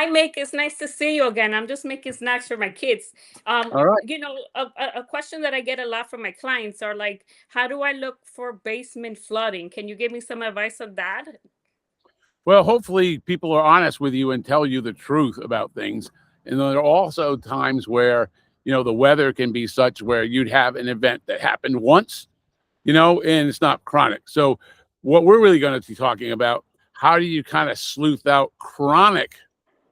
Mike. It's nice to see you again. I'm just making snacks for my kids. All right. A question that I get a lot from my clients are like, how do I look for basement flooding? Can you give me some advice on that? Well, hopefully people are honest with you and tell you the truth about things. And there are also times where, the weather can be such where you'd have an event that happened once, and it's not chronic. So what we're really going to be talking about, how do you kind of sleuth out chronic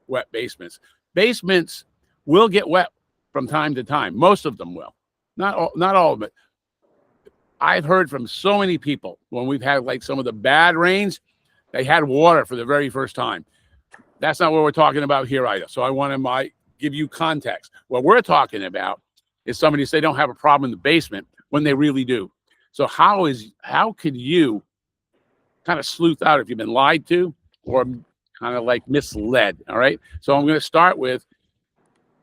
wet basements? Basements will get wet from time to time. Most of them will. Not all of it. I've heard from so many people when we've had like some of the bad rains, they had water for the very first time. That's not what we're talking about here either. So I want to give you context. What we're talking about is somebody say they don't have a problem in the basement when they really do. So how could you kind of sleuth out if you've been lied to or kind of like misled? All right. So I'm going to start with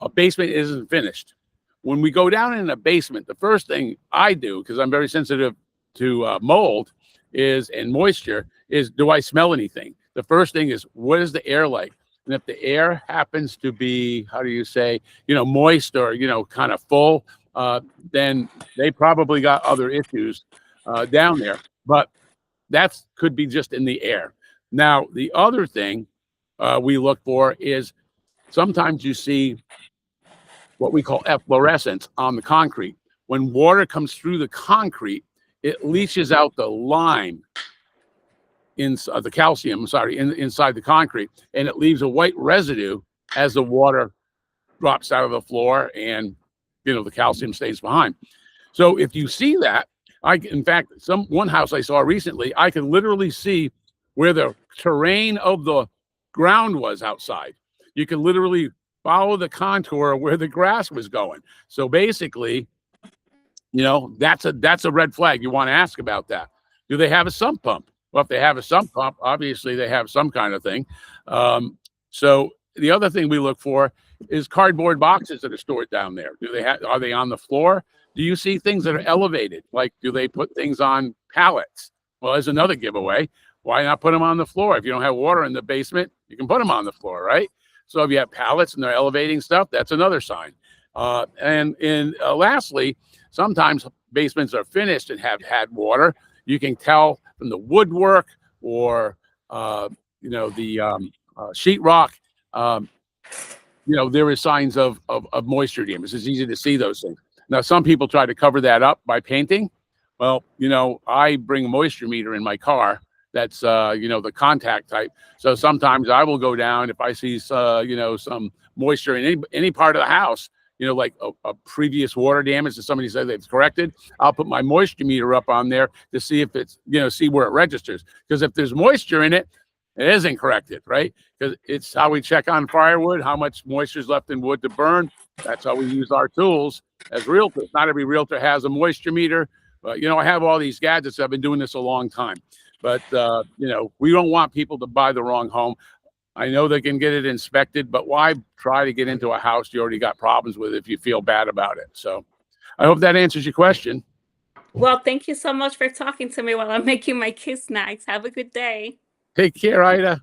a basement isn't finished. When we go down in a basement, the first thing I do, because I'm very sensitive to mold and moisture, is do I smell anything? The first thing is, what is the air like? And if the air happens to be, how do you say, moist or, kind of full, then they probably got other issues down there. But that could be just in the air. Now, the other thing we look for is sometimes you see what we call efflorescence on the concrete. When water comes through the concrete, it leaches out the lime inside the calcium, inside the concrete, and it leaves a white residue as the water drops out of the floor and the calcium stays behind. So if you see that, in fact, one house I saw recently, I could literally see where the terrain of the ground was outside. You can literally follow the contour of where the grass was going. So basically, that's a red flag. You want to ask about that. Do they have a sump pump? Well, if they have a sump pump, obviously they have some kind of thing. So the other thing we look for is cardboard boxes that are stored down there. Are they on the floor? Do you see things that are elevated? Like, do they put things on pallets? Well, there's another giveaway. Why not put them on the floor? If you don't have water in the basement, you can put them on the floor, right? So if you have pallets and they're elevating stuff, that's another sign. Lastly, sometimes basements are finished and have had water. You can tell from the woodwork or the sheetrock. There is signs of moisture damage. It's easy to see those things. Now, some people try to cover that up by painting. Well, I bring a moisture meter in my car. That's, the contact type. So sometimes I will go down if I see, some moisture in any part of the house, like a previous water damage that somebody said they've corrected. I'll put my moisture meter up on there to see if it's, see where it registers. Because if there's moisture in it, it isn't corrected, right? Because it's how we check on firewood, how much moisture is left in wood to burn. That's how we use our tools as realtors. Not every realtor has a moisture meter, but, I have all these gadgets. I've been doing this a long time. But, we don't want people to buy the wrong home. I know they can get it inspected, but why try to get into a house you already got problems with if you feel bad about it? So I hope that answers your question. Well, thank you so much for talking to me while I'm making my kids snacks. Have a good day. Take care, Ida.